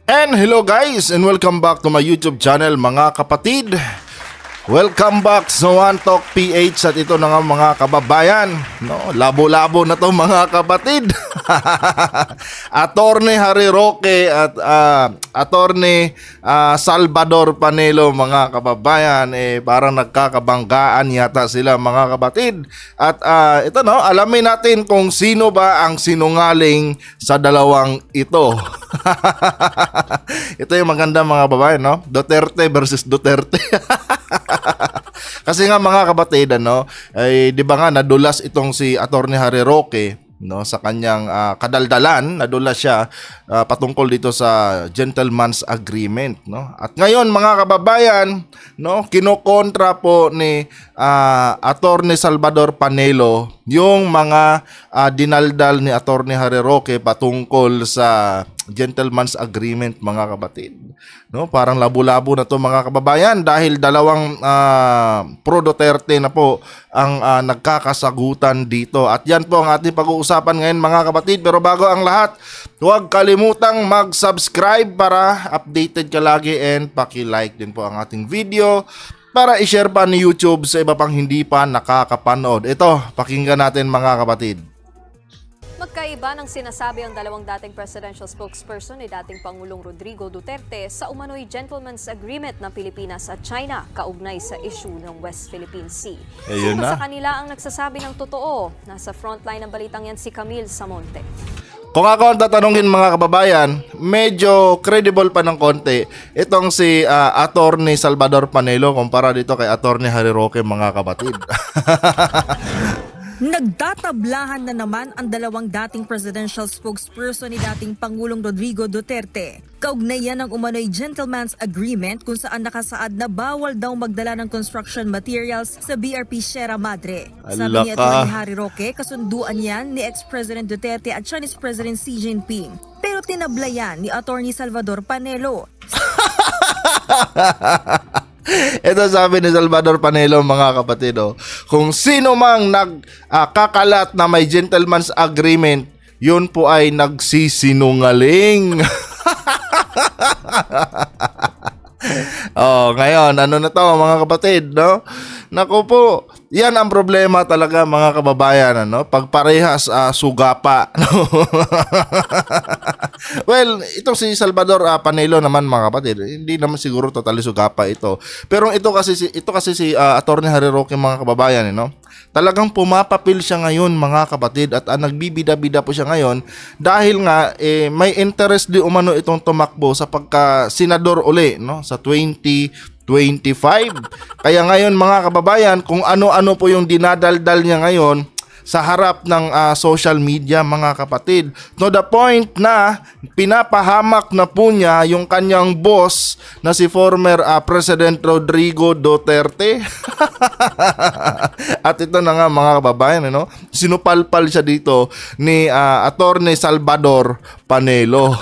And hello guys, and welcome back to my YouTube channel mga kapatid. Welcome back sa One Talk PH. At ito na nga mga kababayan, no? Labo-labo na to mga kapatid. Attorney Harry Roque at Attorney Salvador Panelo mga kababayan, parang nagkakabanggaan yata sila mga kapatid. At ito, no, alamin natin kung sino ba ang sinungaling sa dalawang ito. Ito yung maganda mga kababayan, no? Duterte versus Duterte. Kasi nga mga kapatid, di ba nga nadulas itong si Attorney Harry Roque, no, sa kanyang kadaldalan. Nadulas siya patungkol dito sa gentleman's agreement, no. At ngayon mga kababayan, no, kinokontra po ni Attorney Salvador Panelo yung mga dinaldal ni Attorney Harry Roque patungkol sa gentleman's agreement mga kapatid, no? Parang labo-labo na to mga kababayan dahil dalawang pro Duterte na po ang nagkakasagutan dito. At yan po ang ating pag-uusapan ngayon mga kapatid. Pero bago ang lahat, huwag kalimutang mag-subscribe para updated ka lagi, and paki-like din po ang ating video para i-share pa ni YouTube sa iba pang hindi pa nakakapanood. Ito, pakinggan natin mga kapatid. Magkaiba ng sinasabi ang dalawang dating presidential spokesperson ni dating Pangulong Rodrigo Duterte sa umano'y gentleman's agreement ng Pilipinas at China kaugnay sa issue ng West Philippine Sea. Sino sa kanila ang nagsasabi ng totoo? Nasa frontline ng balitang yan si Camille Samonte. Kung ako ang tatanungin mga kababayan, medyo credible pa ng konti itong si Attorney Salvador Panelo kumpara dito kay Attorney Harry Roque mga kapatid. Nagtatablahan na naman ang dalawang dating presidential spokesperson ni dating Pangulong Rodrigo Duterte. Kaugnayan ng umano'y gentleman's agreement kung saan nakasaad na bawal daw magdala ng construction materials sa BRP Sierra Madre. Sabi ni Atty. Harry Roque, kasunduan yan ni ex-President Duterte at Chinese President Xi Jinping. Pero tinablayan ni Atty. Salvador Panelo. Ito sabi ni Salvador Panelo mga kapatid, kung sino mang nagkakalat na may gentleman's agreement, yun po ay nagsisinungaling. Ngayon, ano na to mga kapatid, no? Naku po, yan ang problema talaga mga kababayan, pag parehas sugapa. Well, itong si Salvador Panelo naman mga kapatid, hindi naman siguro totally sugapa ito. Pero ito kasi si Attorney Harry Roque mga kababayan, talagang pumapapil siya ngayon mga kapatid, at nagbibida-bida po siya ngayon dahil nga may interest di umano itong tumakbo sa pagka-senador uli, no, sa 2025. Kaya ngayon mga kababayan, kung ano-ano po yung dinadaldal niya ngayon sa harap ng social media mga kapatid, to the point na pinapahamak na po niya yung kanyang boss na si former President Rodrigo Duterte. At ito na nga mga kababayan, sinupalpal siya dito ni Attorney Salvador Panelo.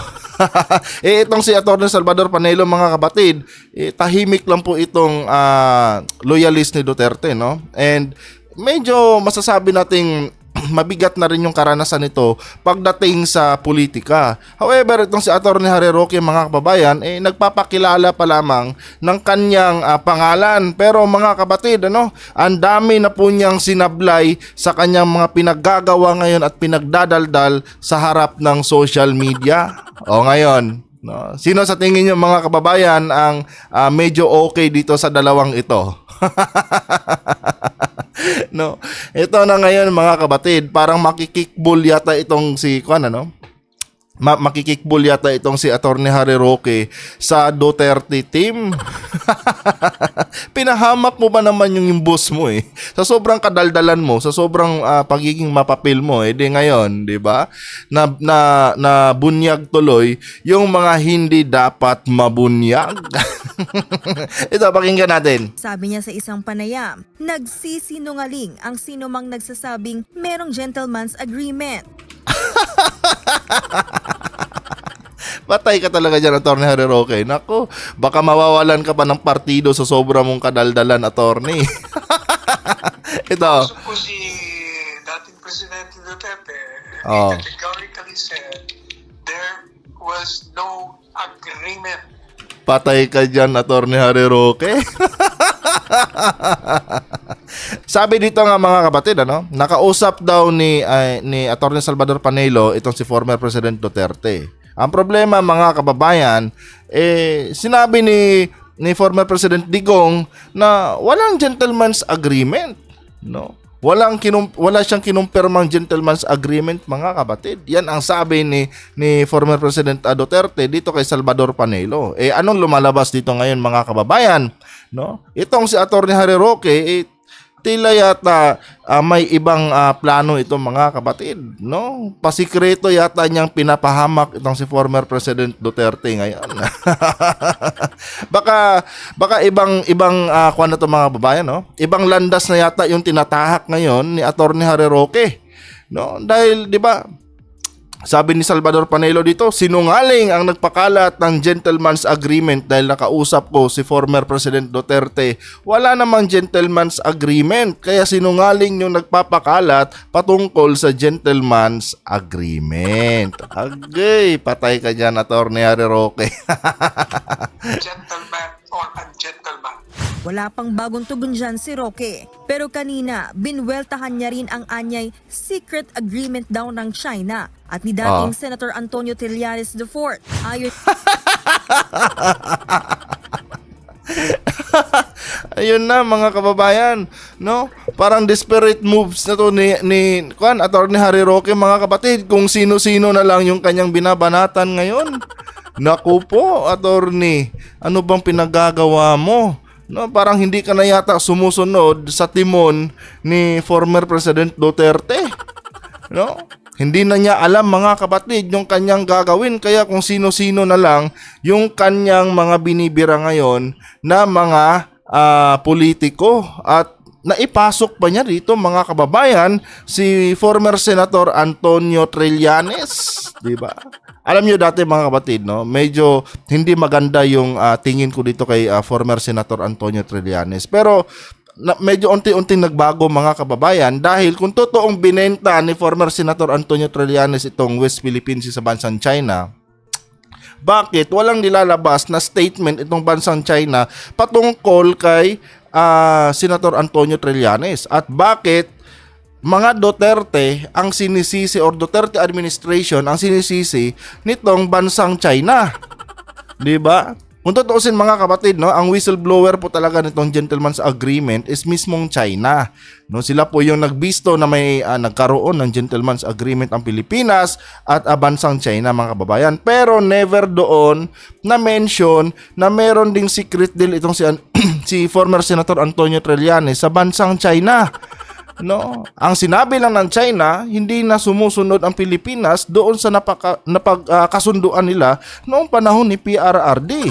Itong si Attorney Salvador Panelo mga kapatid, tahimik lang po itong loyalist ni Duterte, no? And medyo masasabi nating mabigat na rin yung karanasan nito pagdating sa politika. However, itong si Attorney Harry Roque mga kababayan, nagpapakilala pa lamang ng kanyang pangalan. Pero mga kapatid, ang dami na po niyang sinablay sa kanyang mga pinaggagawa ngayon at pinagdadaldal sa harap ng social media. Ngayon, sino sa tingin niyo mga kababayan ang medyo okay dito sa dalawang ito? No, ito na ngayon mga kapatid, parang makikikbul yata itong si makikikbul yata itong si Attorney Harry Roque sa Duterte team. Pinahamak mo ba naman yung boss mo sa sobrang kadaldalan mo, sa sobrang pagiging mapapil mo di ngayon, di ba? Na bunyag tuloy yung mga hindi dapat mabunyag. Ito, pakinggan natin. Sabi niya sa isang panayam, nagsisinungaling ang sino mang nagsasabing merong gentleman's agreement. Patay ka talaga dyan, Attorney Harry Roque. Naku, baka mawawalan ka pa ng partido sa sobra mong kadaldalan, Attorney. Ito. Po si dating Presidente Duterte, he categorically said there was no agreement. Patay ka dyan, Atty. Harry Roque. Sabi dito nga mga kapatid, nakausap daw ni Atty. Salvador Panelo itong si former President Duterte. Ang problema mga kababayan, sinabi ni former President Digong na walang gentleman's agreement, no? Wala siyang kinumpirmang gentleman's agreement mga kapatid. Yan ang sabi ni former President Duterte dito kay Salvador Panelo. Anong lumalabas dito ngayon mga kababayan? No? Itong si Atty. Harry Roque, tila yata may ibang plano itong mga kapatid, no? Pasikreto yata niyang pinapahamak itong si former President Duterte ngayon. baka ibang kuan na to mga kababayan, no? Ibang landas na yata yung tinatahak ngayon ni Atty. Harry Roque, no? Dahil 'di ba, sabi ni Salvador Panelo dito, sinungaling ang nagpakalat ng gentleman's agreement dahil nakausap ko si former President Duterte. Wala namang gentleman's agreement, kaya sinungaling yung nagpapakalat patungkol sa gentleman's agreement. Agay, patay ka dyan, Atty. Harry Roque. Gentleman or ungentleman. Wala pang bagong tugon dyan si Roque. Pero kanina, binweltahan niya rin ang anyay secret agreement daw ng China at ni dating Senator Antonio Trillanes IV. Ayun na mga kababayan, no? Parang desperate moves na to ni Atty. Harry Roque mga kapatid, kung sino-sino na lang yung kanyang binabanatan ngayon. Naku po, attorney, ano bang pinagagawa mo? No, parang hindi ka na yata sumusunod sa timon ni former President Duterte. No? Hindi na niya alam mga kapatid yung kanyang gagawin, kaya kung sino-sino na lang yung kanyang mga binibira ngayon na mga politiko, at naipasok pa niya dito mga kababayan si former Senator Antonio Trillanes, di ba? Alam niyo dati mga kapatid, no, medyo hindi maganda yung tingin ko dito kay former Senator Antonio Trillanes. Pero medyo unti-unting nagbago mga kababayan, dahil kung totoong binenta ni former Senator Antonio Trillanes itong West Philippine Sea sa bansang China, bakit walang nilalabas na statement itong bansang China patungkol kay Senator Antonio Trillanes? At bakit mga Duterte ang sinisisi, or Duterte administration ang sinisisi nitong bansang China? 'Di ba? Kung tutuusin mga kapatid, no, ang whistleblower po talaga nitong gentleman's agreement is mismong China. No, sila po yung nagbisto na may nagkaroon ng gentleman's agreement ang Pilipinas at bansang China mga kababayan. Pero never doon na mention na meron ding secret deal itong si former Senator Antonio Trillanes sa bansang China. No, ang sinabi lang ng China, hindi na sumusunod ang Pilipinas doon sa napagkasunduan nila noong panahon ni PRRD.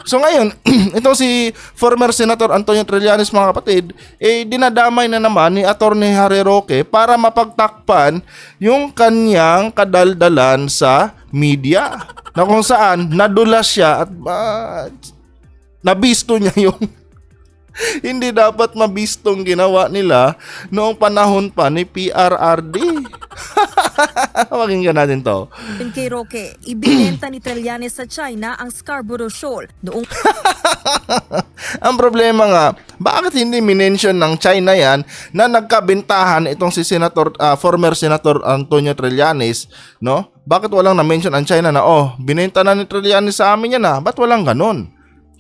So ngayon, itong si former Senator Antonio Trillanes mga kapatid, dinadamay na naman ni Atty. Harry Roque para mapagtakpan yung kanyang kadaldalan sa media, na kung saan nadulas siya at nabisto niya yung hindi dapat mabistong ginawa nila noong panahon pa ni PRRD. Pakinggan natin to. Kay Roque, ibinenta ni Trillanes sa China ang Scarborough Shoal noong... Ang problema nga, bakit hindi minention ng China yan na nagkabentahan itong si former Senator Antonio Trillanes, no? Bakit walang na-mention ang China na, binenta na ni Trillanes sa amin yan Ba't walang ganun?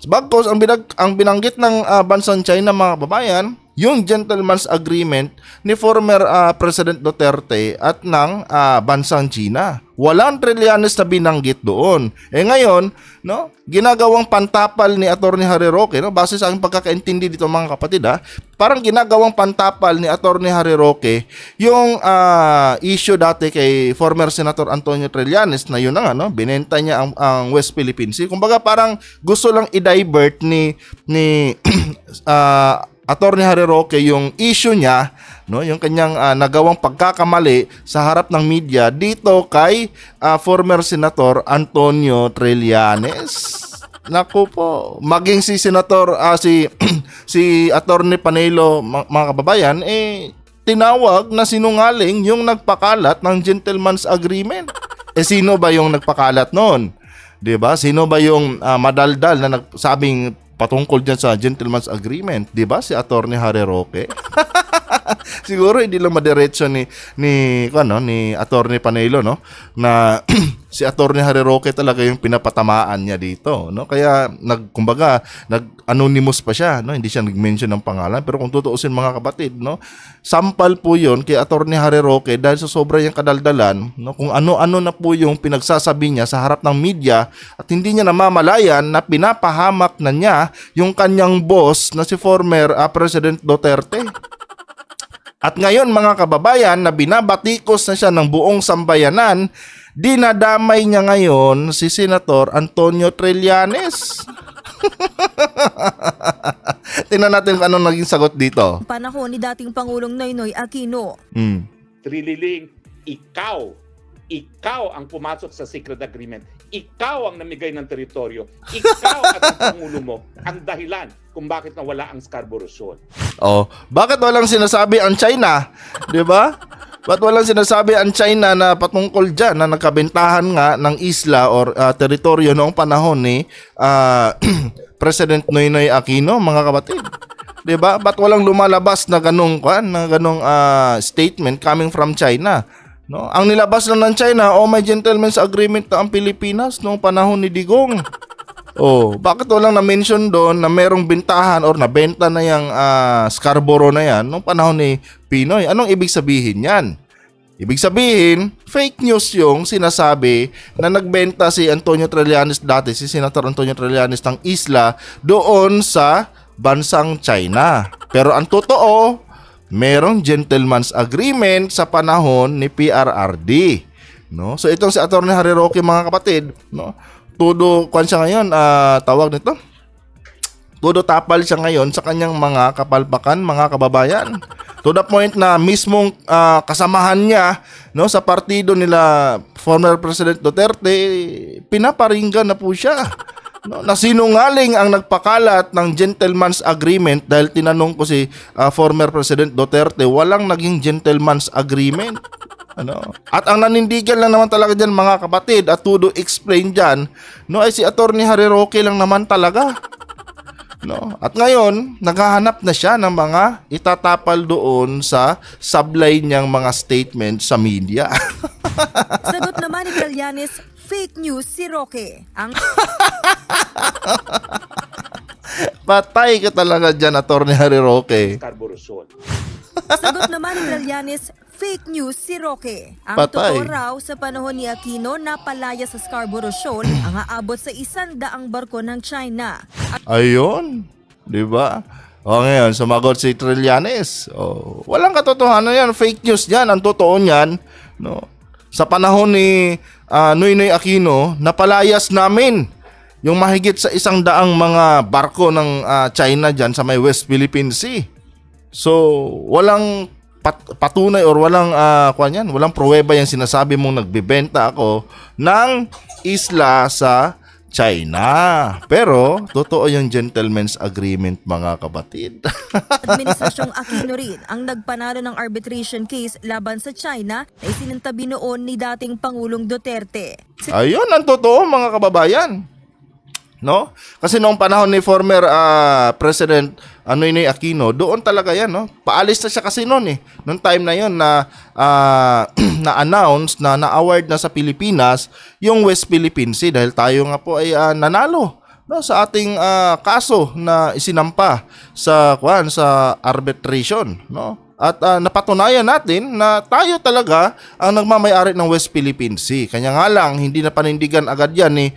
Bagkos ang binanggit ng bansang China mga kababayan, yung gentleman's agreement ni former President Duterte at ng bansang China. Walang Trillanes na binanggit doon. Ngayon, no, ginagawang pantapal ni Atty. Harry Roque, no, base sa aking pagkakaintindi dito mga kapatid, parang ginagawang pantapal ni Atty. Harry Roque yung issue dati kay former Senator Antonio Trillanes na yun na nga, no, binenta niya ang West Philippine Sea. Kumbaga parang gusto lang i-divert ni Atty. Harry Roque yung issue niya, no, yung kanyang nagawang pagkakamali sa harap ng media dito kay former Senator Antonio Trillanes. Naku po, maging si Senator si Atty. Panelo mga kababayan, tinawag na sinungaling yung nagpakalat ng gentleman's agreement. Sino ba yung nagpakalat noon? 'Di ba? Sino ba yung madaldal na nagsabing patungkol diyan sa gentleman's agreement? 'Di ba? Si Attorney Harry Roque. Siguro hindi lang madiretso ni Attorney Panelo, no, na si Attorney Harry Roque talaga yung pinapatamaan niya dito, no? Kaya nag-anonymous pa siya, no? Hindi siya nag-mention ng pangalan, pero kung tutuusin mga kapatid, no, sampal po 'yon kay Attorney Harry Roque dahil sa sobra yung kadaldalan, no? Kung ano-ano na po yung pinagsasabi niya sa harap ng media at hindi niya namamalayan na pinapahamak na niya yung kanyang boss na si former President Duterte. At ngayon mga kababayan na binabatikos na siya ng buong sambayanan, dinadamay niya ngayon si Senator Antonio Trillanes. Tingnan natin kung anong naging sagot dito. Panahon ni dating Pangulong Noynoy Aquino. Trililing, ikaw ang pumasok sa secret agreement. Ikaw ang namigay ng teritoryo. Ikaw at ang Pangulo mo ang dahilan kung bakit nawala ang Scarborough Shoal. Oh, bakit walang sinasabi ang China? 'Di ba? Ba't walang sinasabi ang China na patungkol dyan na nagkabentahan nga ng isla or teritoryo noong panahon ni President Noynoy Aquino, mga kapatid? 'Di ba? Ba't walang lumalabas na ganung statement coming from China? No, ang nilabas lang ng China, may gentleman's agreement na ang Pilipinas noong panahon ni Digong. Bakit walang na-mention doon na merong bintahan or nabenta na yung Scarborough na yan noong panahon ni Pinoy? Anong ibig sabihin yan? Ibig sabihin, fake news yung sinasabi na nagbenta si Antonio Trillanes dati, si Senator Antonio Trillanes ng isla doon sa bansang China. Pero ang totoo, merong gentleman's agreement sa panahon ni PRRD, no? So itong si Attorney Harry Roque, mga kapatid, no, todo siya ngayon, tawag nito, todo tapal siya ngayon sa kanyang mga kapalpakan, mga kababayan, to the point na mismong kasamahan niya, no, sa partido nila former President Duterte, pinaparinggan na po siya. No, na sinungaling ang nagpakalat ng gentleman's agreement dahil tinanong ko si former President Duterte, walang naging gentleman's agreement. At ang nanindigan lang naman talaga dyan, mga kapatid, at to explain dyan, no, ay si Attorney Harry Roque lang naman talaga. No? At ngayon, naghahanap na siya ng mga itatapal doon sa sablay niyang mga statement sa media. Sagot naman ni Trillanes, fake news si Roque. Patay ka talaga dyan, Attorney Harry Roque. Scarborough Shoal. Sagot naman ni Trillanes, fake news si Roque. Ang Patay. totoo raw sa panahon ni Aquino na palaya sa Scarborough Shoal ang aabot sa 100 barko ng China. Ayun, di ba? Ngayon, sumagot si Trillanes. Walang katotohanan yan, fake news yan. Ang totoo niyan, no, sa panahon ni Noynoy Aquino, napalayas namin yung mahigit sa 100 mga barko ng China dyan sa may West Philippine Sea. So, walang patunay or walang walang pruweba yung sinasabi mong nagbebenta ako ng isla sa China. Pero totoo yung gentleman's agreement, mga kapatid. Administrasyong Aquino rin ang nagpanalo ng arbitration case laban sa China na isinantabi noon ni dating Pangulong Duterte. Ayun ang totoo, mga kababayan. No? Kasi noong panahon ni former President Noynoy Aquino, doon talaga yan, no? Paalis na siya kasi noon noong time na yon na na-announce na na-award na sa Pilipinas yung West Philippine Sea dahil tayo nga po ay nanalo, no, sa ating kaso na isinampa sa arbitration, no? At napatunayan natin na tayo talaga ang nagmamay-ari ng West Philippine Sea. Kanya nga lang, hindi na panindigan agad yan ni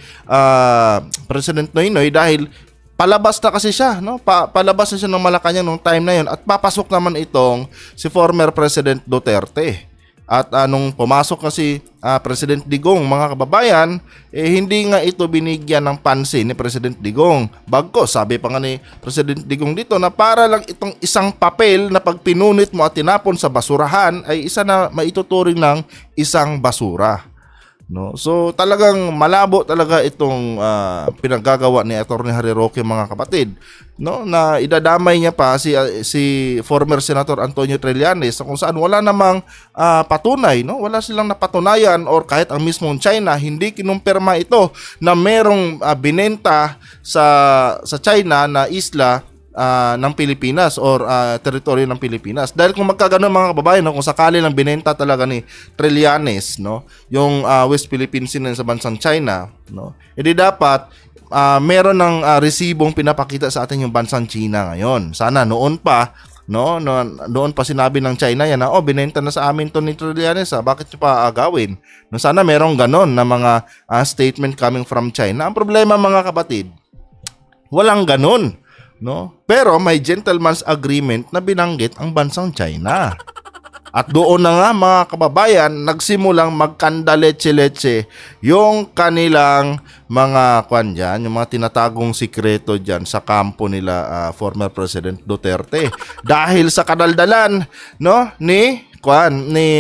President Noynoy dahil palabas na kasi siya, no? Palabas na siya ng Malacanang nung time na yun at papasok naman itong si former President Duterte. At nung pumasok kasi President Digong, mga kababayan, hindi nga ito binigyan ng pansin ni President Digong. Bagko, sabi pa nga ni President Digong dito na para lang itong isang papel na pag pinunit mo at tinapon sa basurahan ay isa na maituturing ng isang basura. No? So talagang malabo talaga itong pinaggagawa ni Atty. Harry Roque, mga kapatid, no, na idadamay niya pa si former Senator Antonio Trillanes kung saan wala namang patunay, no? Wala silang napatunayan, or kahit ang mismong China hindi kinumpirma ito na merong binenta sa China na isla ng Pilipinas or teritoryo ng Pilipinas. Dahil kung magkaganon, mga kababayan, no, kung sakali lang binenta talaga ni Trillanes, no, yung West Philippine Sea sa bansang China, no, edi dapat meron ng resibong pinapakita sa atin yung bansang China ngayon. Sana noon pa, no, noon pa sinabi ng China yan na binenta na sa amin to ni Trillanes, bakit nyo pa gawin? No, sana merong ganon na mga statement coming from China. Ang problema, mga kapatid, walang ganon. No? Pero may gentleman's agreement na binanggit ang bansang China. At doon na nga, mga kababayan, nagsimulang magkandaletse-letse yung kanilang mga yung mga tinatagong sikreto dyan sa kampo nila former President Duterte. Dahil sa kadaldalan, no, ni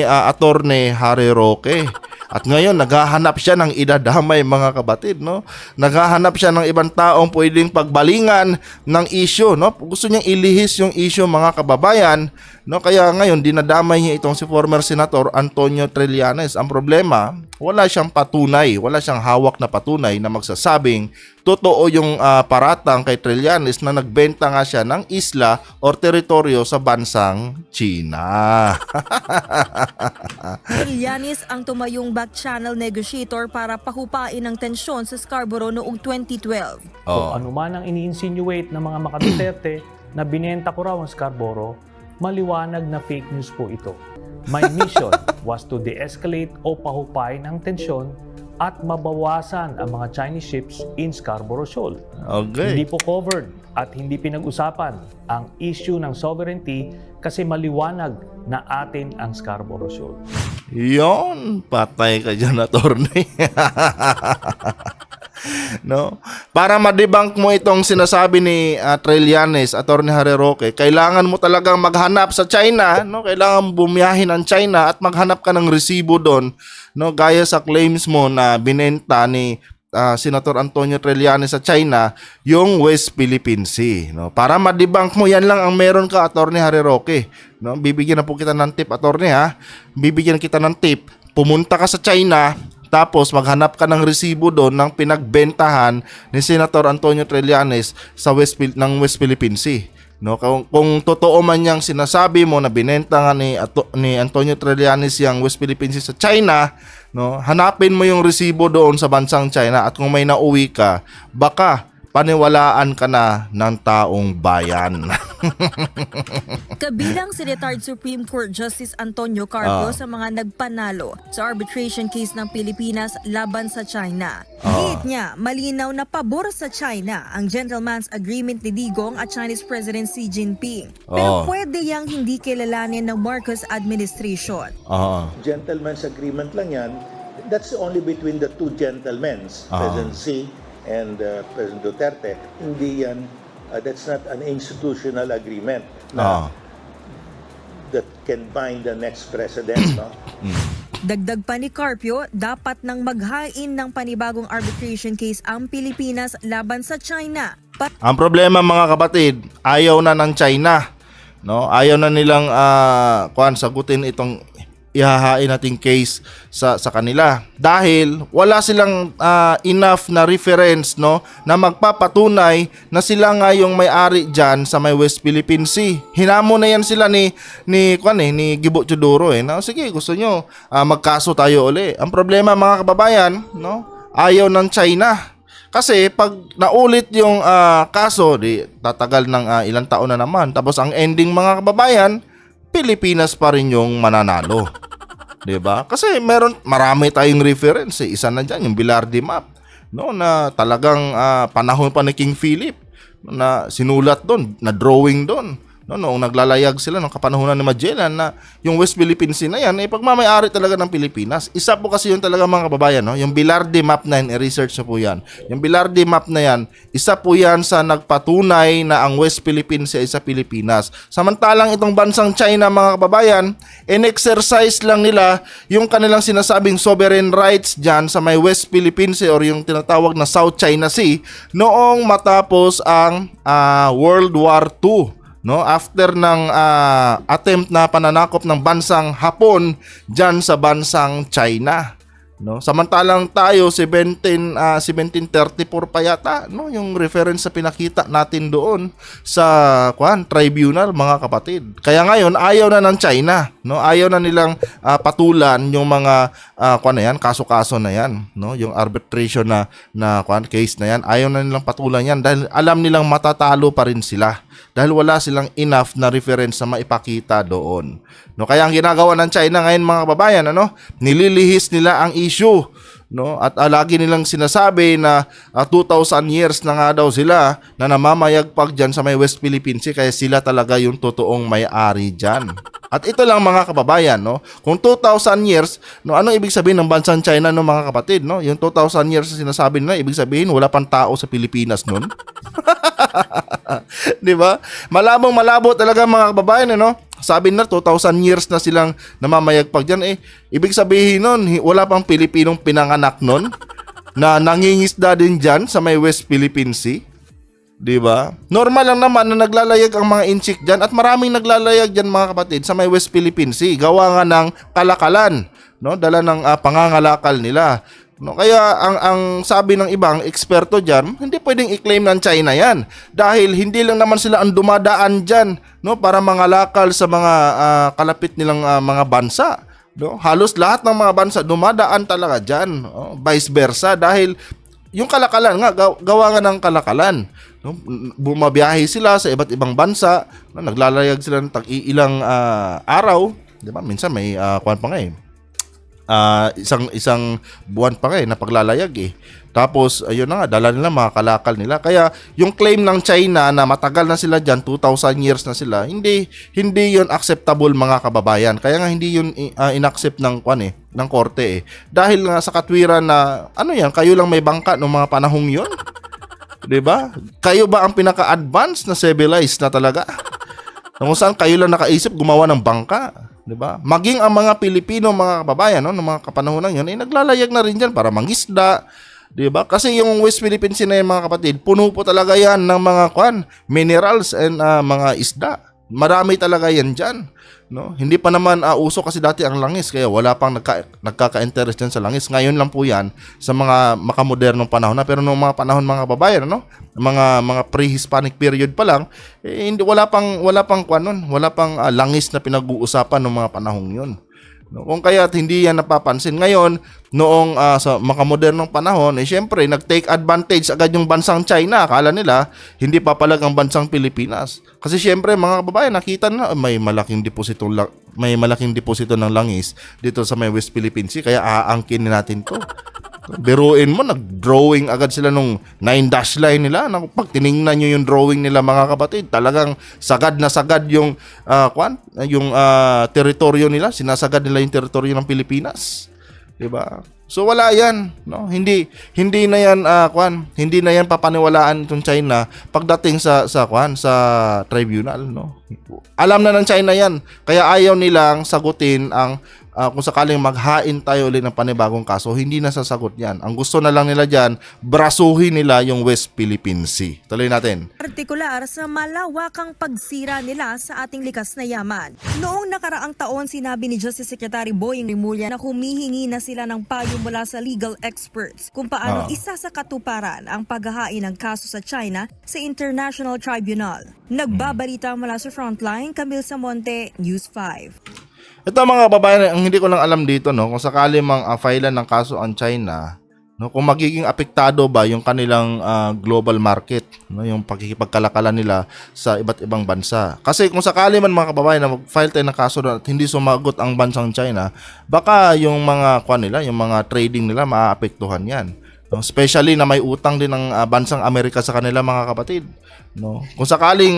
Atty. Harry Roque. At ngayon, naghahanap siya ng idadamay, mga kapatid, no? Naghahanap siya ng ibang taong pwedeng pagbalingan ng issue, no? Gusto niyang ilihis yung issue, mga kababayan, no? Kaya ngayon, dinadamay niya itong si former Senator Antonio Trillanes. Ang problema, wala siyang patunay, wala siyang hawak na patunay na magsasabing totoo yung paratang kay Trillanes na nagbenta nga siya ng isla or teritoryo sa bansang China. Trillanes ang tumayong back-channel negotiator para pahupain ang tensyon sa Scarborough noong 2012. Kung ano man ang ini-insinuate ng mga Duterte na binenta ko raw ang Scarborough, maliwanag na fake news po ito. My mission was to de-escalate o pahupain ang tensyon at mabawasan ang mga Chinese ships in Scarborough Shoal. Okay. Hindi po covered at hindi pinag-usapan ang issue ng sovereignty kasi maliwanag na atin ang Scarborough Shoal. Yon, patay ka dyan, attorney. No? Para ma-debunk mo itong sinasabi ni Trillanes, Atty. Harry Roque, kailangan mo talagang maghanap sa China, no? Kailangan bumiyahin ang China at maghanap ka ng resibo doon, no? Gaya sa claims mo na binenta ni Senator Antonio Trillanes sa China yung West Philippine Sea, no? Para ma-debunk mo, yan lang ang meron ka, Atty. Harry Roque, no? Bibigyan na po kita ng tip, attorney, ha? Bibigyan kita ng tip. Pumunta ka sa China, tapos maghanap ka ng resibo doon ng pinagbentahan ni Senator Antonio Trillanes sa West Philippine Sea. No, kung totoo man yang sinasabi mo na binenta nga ni Antonio Trillanes yung West Philippine Sea sa China, no, hanapin mo yung resibo doon sa bansang China at kung may nauwi ka, baka paniwalaan ka na ng taong bayan. Kabilang si retired Supreme Court Justice Antonio Carpio sa mga nagpanalo sa arbitration case ng Pilipinas laban sa China. Hit niya, malinaw na pabor sa China ang gentleman's agreement ni Digong at Chinese President Xi Jinping. Pero pwede yang hindi kilalanin ng Marcos administration. Gentleman's agreement lang yan. That's only between the two gentlemen, President Xi and President Duterte. Hindi yan, that's not an institutional agreement that can bind the next president. No? Dagdag pa ni Carpio, dapat nang maghain ng panibagong arbitration case ang Pilipinas laban sa China. Ang problema, mga kapatid, ayaw na ng China, no? Ayaw na nilang sagutin itong ihahain nating case sa kanila dahil wala silang enough na reference, no, na magpapatunay na sila nga yung may-ari diyan sa may West Philippine Sea. Hinamo na yan sila ni Gibo Teodoro, na sige, gusto nyo magkaso tayo uli. Ang problema, mga kababayan, no, ayaw ng China. Kasi pag naulit yung kaso, tatagal ng ilang taon na naman. Tapos ang ending, mga kababayan, Pilipinas pa rin yung mananalo. 'Di ba? Kasi marami tayong reference, Isa na diyan yung Bilardi map, no, na talagang panahon pa ni King Philip na sinulat doon, na drawing doon no, noong naglalayag sila ng kapanahunan ni Magellan na yung West Philippine Sea na yan ay pagmamay-ari talaga ng Pilipinas. Isa po kasi yun talaga mga kababayan, no? Yung Bilarde map na yan, i-research na po yan. Yung Bilarde map na yan, isa po yan sa nagpatunay na ang West Philippine Sea ay sa Pilipinas. Samantalang itong bansang China mga kababayan, in-exercise lang nila yung kanilang sinasabing sovereign rights dyan sa may West Philippine Sea or yung tinatawag na South China Sea noong matapos ang World War II, no, after ng attempt na pananakop ng bansang Hapon diyan sa bansang China, no. Samantalang tayo 1734 pa yata, no, yung reference sa pinakita natin doon sa tribunal mga kapatid. Kaya ngayon ayaw na ng China, no, ayaw na nilang patulan yung mga kaso-kaso na yan, no, yung arbitration na case na yan, ayaw na nilang patulan yan dahil alam nilang matatalo pa rin sila dahil wala silang enough na reference na maipakita doon. No, kaya ang ginagawa ng China ngayon mga kababayan, nililihis nila ang issue, no, at lagi nilang sinasabi na 2,000 years na nga daw sila na namamayagpag diyan sa may West Philippine Sea kaya sila talaga yung totoong may-ari diyan. At ito lang mga kababayan, no, kung 2,000 years, no, anong ibig sabihin ng bansang China, no, mga kapatid, no? Yung 2,000 years na sinasabi nila, ibig sabihin wala pang tao sa Pilipinas noon. 'Di ba? Malabo talaga mga kababayan, no? Sabi na 2,000 years na silang namamayagpag diyan, ibig sabihin nun wala pang Pilipinong pinanganak nun na nangingisda din diyan sa may West Philippine Sea. 'Di ba? Normal lang naman na naglalayag ang mga inchik diyan at maraming naglalayag diyan mga kapatid sa may West Philippine Sea. Gawa nga ng kalakalan, no? Dala ng pangangalakal nila. No, kaya ang sabi ng ibang eksperto diyan, hindi pwedeng i-claim ng China 'yan dahil hindi lang naman sila ang dumadaan diyan, no, para mangalakal sa mga kalapit nilang mga bansa, no. Halos lahat ng mga bansa dumadaan talaga diyan, vice versa dahil yung kalakalan nga gawa nga ng kalakalan, no. Bumabiyahe sila sa iba't ibang bansa, no, naglalayag sila ng tag-iilang araw, 'di ba? Minsan may isang buwan pa na paglalayag Tapos ayun na nga, dala nila mga kalakal nila. Kaya yung claim ng China na matagal na sila diyan, 2,000 years na sila, hindi yun acceptable mga kababayan. Kaya nga hindi yun inaccept ng ng korte Dahil nga sa katwiran na kayo lang may bangka noong mga panahong yun. 'Di ba? Kayo ba ang pinaka-advanced na civilized na talaga? Kung saan kayo lang nakaisip gumawa ng bangka, 'di ba? Maging ang mga Pilipino, mga kababayan, no, ng mga kapanahunan 'yon, naglalayag na rin diyan para mangisda, 'di ba? Kasi yung West Philippine Sea na yan, mga kapatid, puno po talaga 'yan ng mga minerals and mga isda. Marami talaga 'yan diyan, no? Hindi pa naman uso kasi dati ang langis, kaya wala pang nagkaka-interest diyan sa langis. Ngayon lang po 'yan sa mga makamodernong panahon na, pero noong mga panahon mga kababayan, mga pre-Hispanic period pa lang, hindi wala pang langis na pinag-uusapan ng mga panahong 'yon. No, kung kaya't hindi yan napapansin ngayon noong sa makamodernong panahon, syempre nag-take advantage agad yung bansang China. Akala nila hindi papalag ang bansang Pilipinas. Kasi syempre mga kababayan, nakita na may malaking deposito ng langis dito sa may West Philippine Sea, kaya aangkin natin 'to. Biruin mo, nag-drawing agad sila nung 9-dash line nila. Pag tiningnan nyo yung drawing nila mga kapatid, talagang sagad na sagad yung teritoryo nila. Sinasagad nila yung teritoryo ng Pilipinas. 'Di ba? So wala 'yan, no? Hindi na 'yan hindi na 'yan papaniwalaan itong China pagdating sa tribunal, no? Alam na ng China 'yan, kaya ayaw nilang sagutin ang kung sakaling maghain tayo ulit ng panibagong kaso, hindi na sasagot yan. Ang gusto na lang nila dyan, brasuhin nila yung West Philippine Sea. Tuloy natin. Partikular sa malawakang pagsira nila sa ating likas na yaman. Noong nakaraang taon, sinabi ni Justice Secretary Boying Rimulya na humihingi na sila ng payo mula sa legal experts kung paano isa sa katuparan ang paghahain ng kaso sa China sa International Tribunal. Nagbabalita mula sa Frontline, Camille Samonte, News 5. Ito mga babae, ang hindi ko lang alam dito, no, kung sakali mang filean ng kaso ang China, no, kung magiging apektado ba yung kanilang global market, no, yung pagkikipagkalakalan nila sa iba't ibang bansa. Kasi kung sakali man mga kababayan na mag-file tayo ng kaso at hindi sumagot ang bansang China, baka yung mga yung mga trading nila maaapektuhan yan. No, especially na may utang din ng bansang Amerika sa kanila mga kapatid. no? Kung sakaling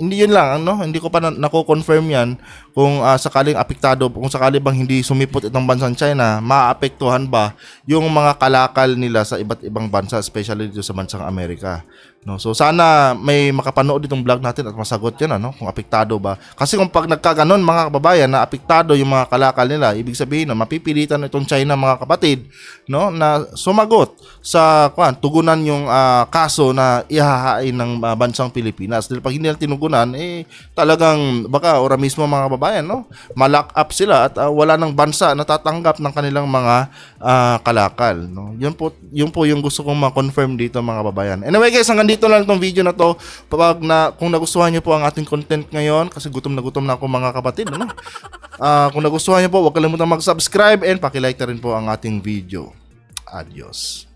hindi yun lang, no? Hindi ko pa nako-confirm 'yan kung sakaling apektado, kung sakali bang hindi sumipot itong bansang China, maapektuhan ba yung mga kalakal nila sa iba't ibang bansa, especially dito sa bansang Amerika, no? So sana may makapanood itong vlog natin at masagot 'yan, ano, kung apektado ba. Kasi kung pag nagkaganon mga kababayan na apektado yung mga kalakal nila, ibig sabihin na mapipilitan itong China mga kapatid, no, na sumagot sa tugunan yung kaso na ihahain ng bansang Pilipinas. Dahil pag hindi nila tinugunan, talagang baka ora mismo mga kababayan, no, ma-lock up sila at wala ng bansa na tatanggap ng kanilang mga kalakal, no. Yun po yung gusto kong ma-confirm dito mga kababayan. Anyway guys, hanggang dito lang itong video na to. Kung nagustuhan niyo po ang ating content ngayon, kasi gutom na ako mga kapatid, ano? Kung nagustuhan niyo po, huwag kalimutan mag-subscribe and paki-like na rin po ang ating video. Adios.